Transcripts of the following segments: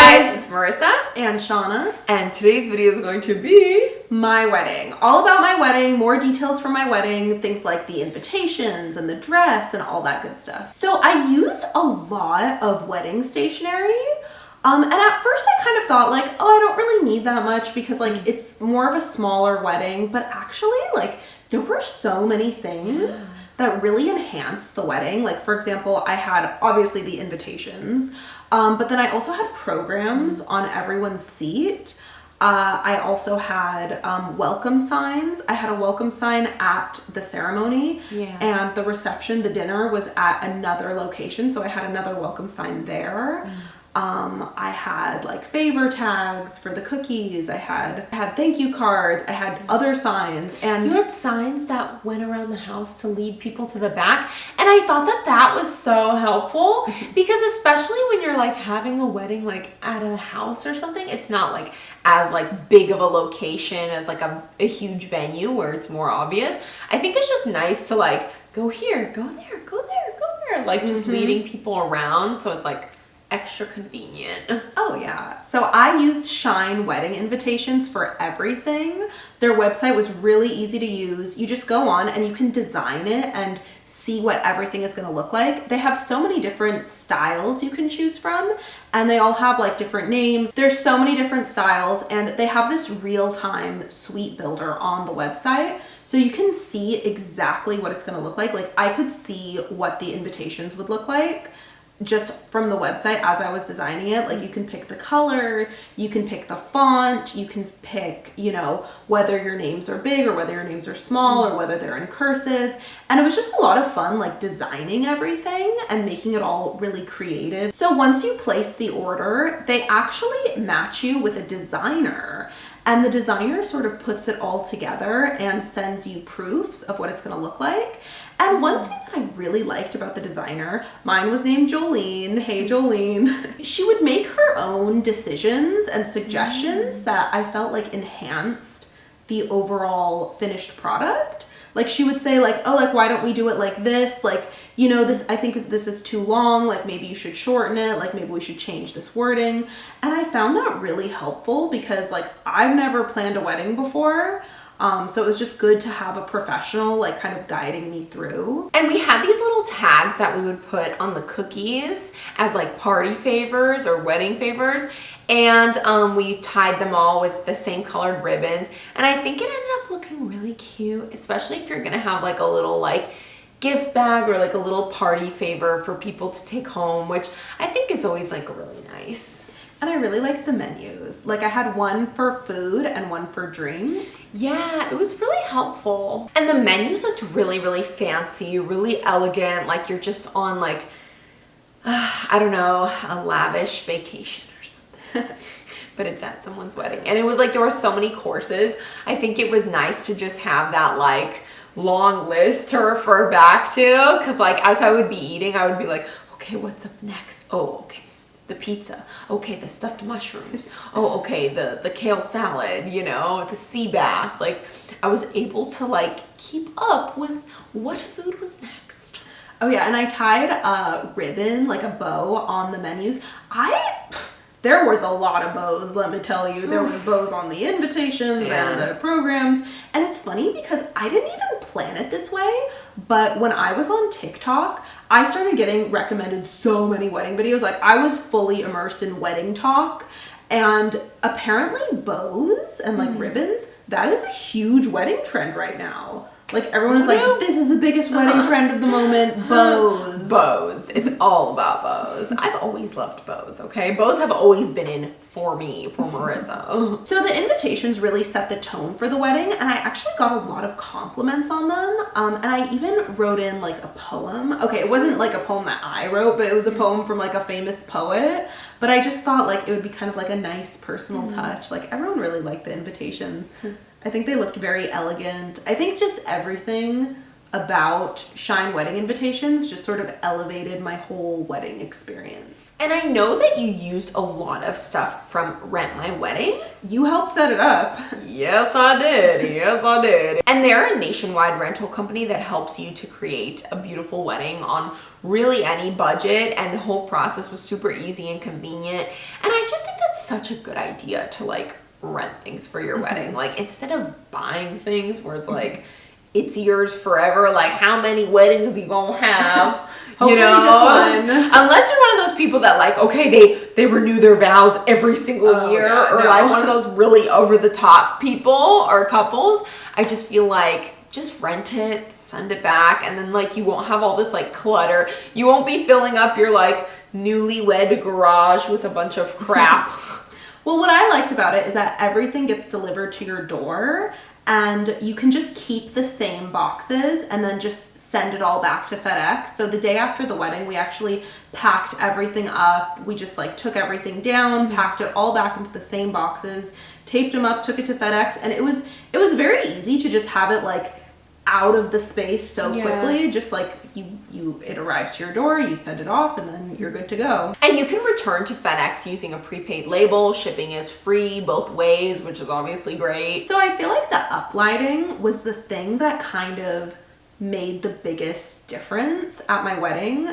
guys, it's Marissa and Shauna, and today's video is going to be my wedding. All about my wedding, more details from my wedding, things like the invitations and the dress and all that good stuff. So I used a lot of wedding stationery. And at first I kind of thought like, oh, I don't really need that much because like it's more of a smaller wedding, but actually like there were so many things that really enhanced the wedding. Like for example, I had obviously the invitations, but then I also had programs on everyone's seat. I also had welcome signs. I had a welcome sign at the ceremony and the reception, the dinner was at another location. So I had another welcome sign there. I had like favor tags for the cookies. I had thank you cards. I had other signs, and you had signs that went around the house to lead people to the back. And I thought that that was so helpful because especially when you're like having a wedding like at a house or something, it's not like as like big of a location as like a huge venue where it's more obvious. I think it's just nice to like go here, go there, go there, go there, like just leading people around. So it's like extra convenient. Oh yeah. So I used Shine wedding invitations for everything. Their website was really easy to use. You just go on and you can design it and see what everything is going to look like. They have so many different styles you can choose from, and they all have like different names. There's so many different styles, and they have this real-time suite builder on the website. So you can see exactly what it's going to look like. Like I could see what the invitations would look like just from the website as I was designing it. Like you can pick the color, you can pick the font, you can pick, you know, whether your names are big or whether your names are small or whether they're in cursive. And it was just a lot of fun like designing everything and making it all really creative. So once you place the order, they actually match you with a designer. And the designer sort of puts it all together and sends you proofs of what it's going to look like. And one thing that I really liked about the designer, mine was named Jolene. Hey, Jolene. She would make her own decisions and suggestions that I felt like enhanced the overall finished product. Like she would say like, oh, like, why don't we do it like this? Like, you know, this, I think this is too long. Like maybe you should shorten it. Like maybe we should change this wording. And I found that really helpful because like I've never planned a wedding before. So it was just good to have a professional like kind of guiding me through. And we had these little tags that we would put on the cookies as like party favors or wedding favors. And we tied them all with the same colored ribbons. And I think it ended up looking really cute, especially if you're gonna have like a little like gift bag or like a little party favor for people to take home, which I think is always like really nice. And I really liked the menus. Like I had one for food and one for drinks. Yeah, it was really helpful. And the menus looked really, really fancy, really elegant. Like you're just on like, I don't know, a lavish vacation or something. But it's at someone's wedding. And it was like, there were so many courses. I think it was nice to just have that like long list to refer back to. Cause like as I would be eating, I would be like, okay, what's up next? Oh, okay. The pizza, okay, the stuffed mushrooms, oh, okay, the kale salad, you know, the sea bass. Like I was able to like keep up with what food was next. Oh yeah, and I tied a ribbon, like a bow on the menus. There was a lot of bows, let me tell you. There were bows on the invitations and the programs. And it's funny because I didn't even plan it this way, but when I was on TikTok, I started getting recommended so many wedding videos. Like I was fully immersed in wedding talk, and apparently bows and like ribbons, that is a huge wedding trend right now. Like everyone is like, this is the biggest wedding trend of the moment, bows. Bows. It's all about bows. I've always loved bows, okay? Bows have always been in for me, for Marissa. So the invitations really set the tone for the wedding, and I actually got a lot of compliments on them. And I even wrote in like a poem. Okay, it wasn't like a poem that I wrote, but it was a poem from like a famous poet. But I just thought like it would be kind of like a nice personal touch. Like everyone really liked the invitations. I think they looked very elegant. I think just everything about Shine wedding invitations just sort of elevated my whole wedding experience. And I know that you used a lot of stuff from Rent My Wedding. You helped set it up. Yes, I did. Yes, I did. And they're a nationwide rental company that helps you to create a beautiful wedding on really any budget. And the whole process was super easy and convenient. And I just think that's such a good idea to like rent things for your wedding. Like instead of buying things where it's like, it's yours forever. Like how many weddings you gonna have? You know, just one. Unless you're one of those people that like, okay, they renew their vows every single year, or like one of those really over the top people or couples. I just feel like just rent it, send it back, and then like you won't have all this like clutter. You won't be filling up your like newlywed garage with a bunch of crap. Well, what I liked about it is that everything gets delivered to your door, and you can just keep the same boxes and then just send it all back to FedEx. So the day after the wedding, we actually packed everything up. We just like took everything down, packed it all back into the same boxes, taped them up, took it to FedEx, and it was very easy to just have it like out of the space so quickly. Just like it arrives to your door, you send it off, and then you're good to go. And you can return to FedEx using a prepaid label. Shipping is free both ways, which is obviously great. So I feel like the uplighting was the thing that kind of made the biggest difference at my wedding.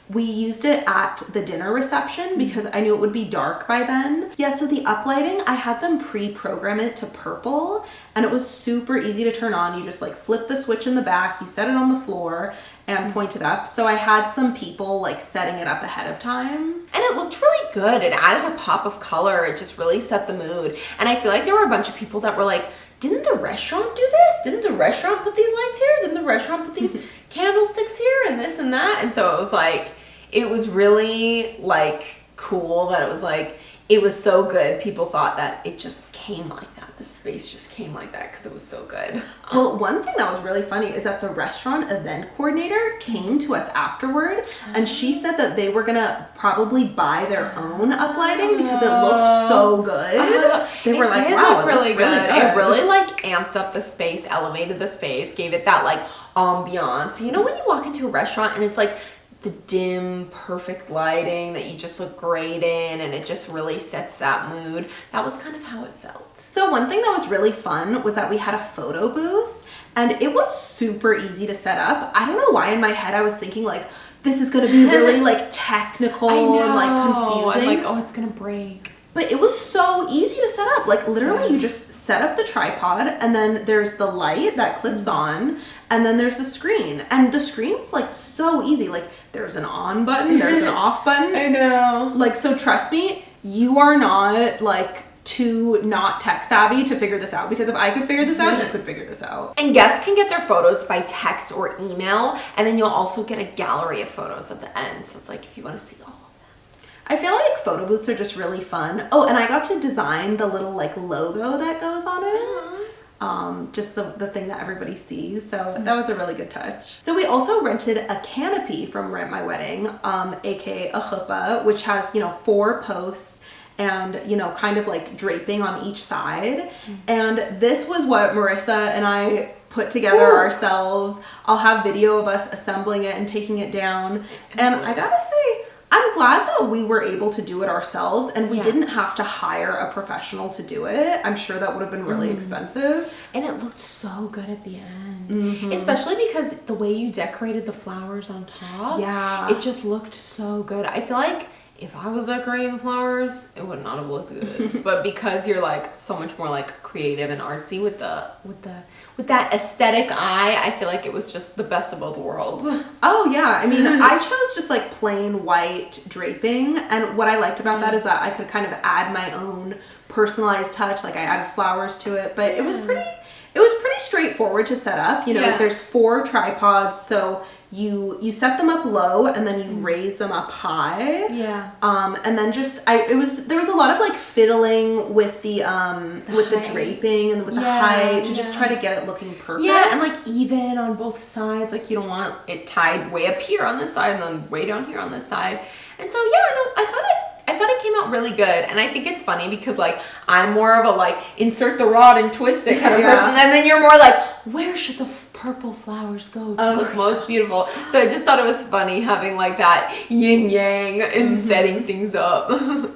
We used it at the dinner reception because I knew it would be dark by then. Yeah, so the uplighting, I had them pre-program it to purple, and it was super easy to turn on. You just like flip the switch in the back, you set it on the floor and point it up. So I had some people like setting it up ahead of time. And it looked really good. It added a pop of color. It just really set the mood. And I feel like there were a bunch of people that were like, didn't the restaurant do this? Didn't the restaurant put these lights here? Didn't the restaurant put these candlesticks here and this and that? And so it was like, it was really like cool that it was like, it was so good. People thought that it just came like that. The space just came like that because it was so good. Well, one thing that was really funny is that the restaurant event coordinator came to us afterward, and she said that they were gonna probably buy their own uplighting because it looked so good. They were like, wow, it really looked good. Really good. It really like amped up the space, elevated the space, gave it that like ambiance. You know when you walk into a restaurant and it's like the dim, perfect lighting that you just look great in, and it just really sets that mood. That was kind of how it felt. So one thing that was really fun was that we had a photo booth, and it was super easy to set up. I don't know why in my head I was thinking like, this is gonna be really like technical and like confusing. I'm like, oh, it's gonna break. But it was so easy to set up. Like literally you just set up the tripod, and then there's the light that clips on, and then there's the screen. And the screen's like so easy. Like there's an on button, there's an off button. I know. Like, so trust me, you are not like too not tech savvy to figure this out, because if I could figure this out, you could figure this out. And guests can get their photos by text or email, and then you'll also get a gallery of photos at the end. So it's like if you want to see all of them. I feel like photo booths are just really fun. Oh, and I got to design the little like logo that goes on it. Just the thing that everybody sees. So that was a really good touch. So we also rented a canopy from Rent My Wedding, aka a chuppah, which has, 4 posts and, kind of like draping on each side. And this was what Marissa and I put together ourselves. I'll have video of us assembling it and taking it down. And I gotta say, I'm glad that we were able to do it ourselves, and we didn't have to hire a professional to do it. I'm sure that would have been really expensive. And it looked so good at the end. Especially because the way you decorated the flowers on top. Yeah. It just looked so good. I feel like if I was decorating the flowers, it would not have looked good. But because you're like so much more like creative and artsy with that aesthetic eye, I feel like it was just the best of both worlds. Oh yeah, I mean, I chose just like plain white draping, and what I liked about that is that I could kind of add my own personalized touch. Like I added flowers to it, but it was pretty straightforward to set up. There's 4 tripods, so you set them up low and then you raise them up high. Yeah. And then there was a lot of like fiddling with the draping and with the height to just try to get it looking perfect. Yeah, and like even on both sides. Like you don't want it tied way up here on this side and then way down here on this side. And so I thought it came out really good. And I think it's funny because like I'm more of a like insert the rod and twist it kind of person, and then you're more like, where should the purple flowers go to look most beautiful? So I just thought it was funny having like that yin yang and setting things up.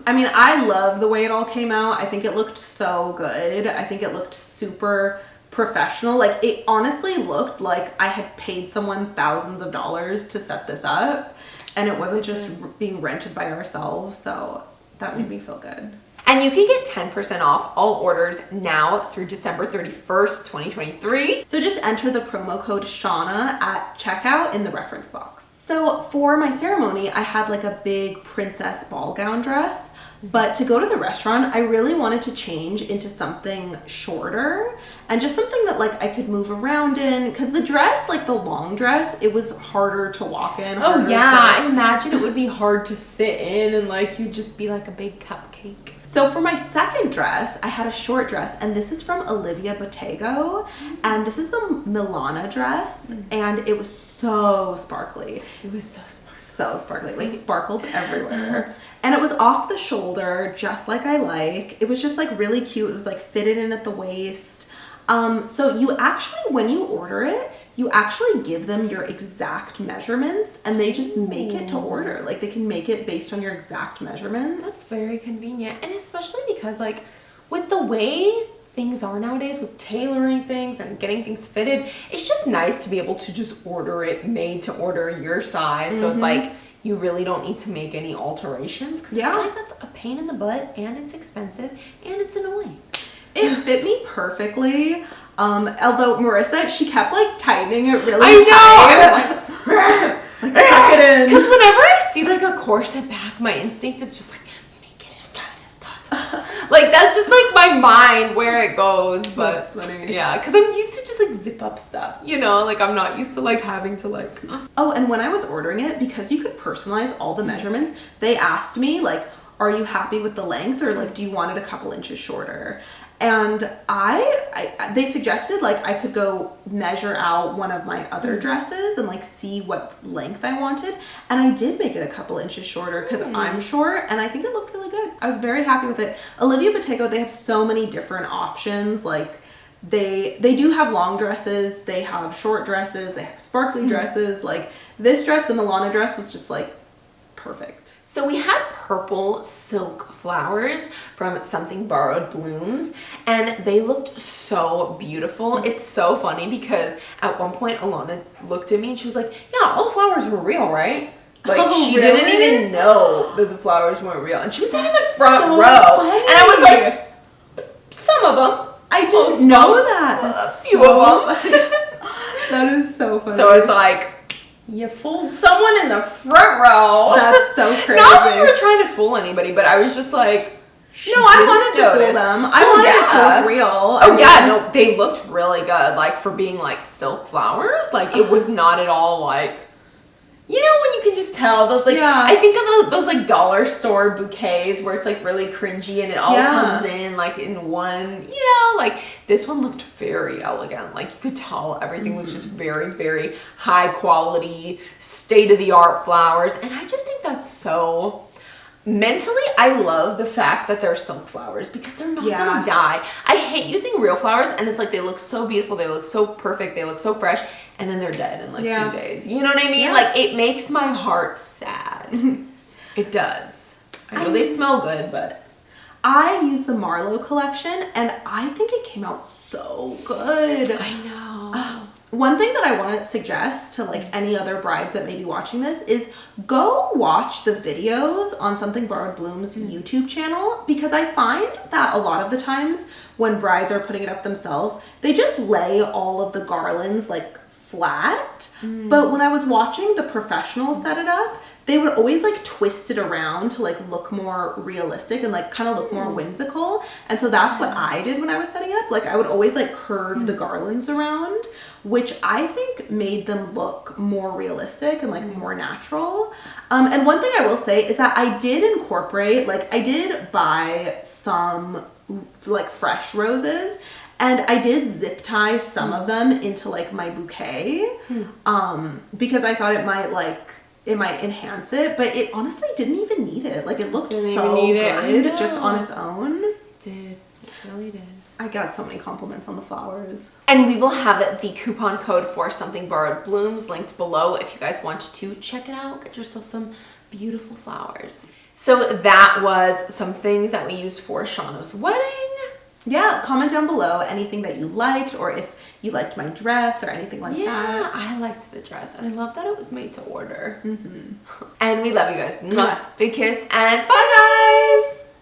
I mean, I love the way it all came out. I think it looked so good. I think it looked super professional. Like it honestly looked like I had paid someone thousands of dollars to set this up, and it wasn't just being rented by ourselves. So That made me feel good. And you can get 10% off all orders now through December 31st, 2023. So just enter the promo code Shauna at checkout in the reference box. So for my ceremony, I had like a big princess ball gown dress. But to go to the restaurant, I really wanted to change into something shorter and just something that like I could move around in. Because the dress, like the long dress, it was harder to walk in. Oh yeah, I imagine it would be hard to sit in and like you'd just be like a big cupcake. So for my second dress, I had a short dress, and this is from Olivia Bottego, and this is the Milana dress, and it was so sparkly. It was so sparkly. So sparkly, like sparkles everywhere. And it was off the shoulder, just like I like. It was just like really cute. It was like fitted in at the waist. So you actually, when you order it, you actually give them your exact measurements and they just make it to order. Like they can make it based on your exact measurements. That's very convenient. And especially because like with the way things are nowadays with tailoring things and getting things fitted, it's just nice to be able to just order it made to order your size. So it's like you really don't need to make any alterations because I feel like that's a pain in the butt and it's expensive and it's annoying. It fit me perfectly. Although Marissa, she kept like tightening it really I tight. Like suck it in. Because whenever I see like a corset back, my instinct is just like, make it as tight as possible. Like that's just like my mind where it goes. But that's funny. Yeah, because I'm used to just like zip up stuff, you know, like I'm not used to like having to like. Oh, and when I was ordering it, because you could personalize all the measurements, they asked me like, are you happy with the length or like, do you want it a couple inches shorter? And they suggested like I could go measure out one of my other dresses and like see what length I wanted. And I did make it a couple inches shorter because I'm short and I think it looked really good. I was very happy with it. Olivia Bottego, they have so many different options. Like they do have long dresses, they have short dresses, they have sparkly dresses. Like this dress, the Milana dress, was just like perfect. So we had purple silk flowers from Something Borrowed Blooms and they looked so beautiful. It's so funny because at one point Alana looked at me and she was like, yeah, all the flowers were real, right? Like she didn't even know that the flowers weren't real. And she was sitting in the front row. Funny. And I was like, some of them. I didn't know that. That's a few of them. That is so funny. So it's like, you fooled someone in the front row. That's so crazy. Not that you were trying to fool anybody, but I was just like, no, I wanted to fool them. I wanted it to look real. Oh yeah, no, they looked really good. Like for being like silk flowers, like it was not at all like, you know, when you can just tell those like, I think of those like dollar store bouquets where it's like really cringy and it all comes in like in one, you know, like this one looked very elegant. Like you could tell everything was just very, very high quality, state of the art flowers. And I just think that's so, mentally, I love the fact that they're silk flowers because they're not gonna die. I hate using real flowers and it's like they look so beautiful, they look so perfect, they look so fresh, and then they're dead in like a few days. You know what I mean? Like it makes my heart sad. It does. I know they smell good, but I use the Marlowe collection and I think it came out so good. I know. One thing that I want to suggest to like any other brides that may be watching this is go watch the videos on Something Borrowed Bloom's YouTube channel, because I find that a lot of the times when brides are putting it up themselves, they just lay all of the garlands like flat. But when I was watching the professionals set it up, they would always like twist it around to like look more realistic and like kind of look more whimsical. And so that's what I did when I was setting it up. Like I would always like curve the garlands around, which I think made them look more realistic and like more natural. And one thing I will say is that I did incorporate, like I did buy some like fresh roses and I did zip tie some of them into like my bouquet because I thought it might enhance it, but it honestly didn't even need it. Like it looked so good just on its own. It did. It really did. I got so many compliments on the flowers. And we will have the coupon code for Something Borrowed Blooms linked below if you guys want to check it out. Get yourself some beautiful flowers. So that was some things that we used for Shauna's wedding. Yeah, comment down below anything that you liked, or if you liked my dress or anything like that. Yeah, I liked the dress and I love that it was made to order. And we love you guys. Mwah. Big kiss and bye guys! guys.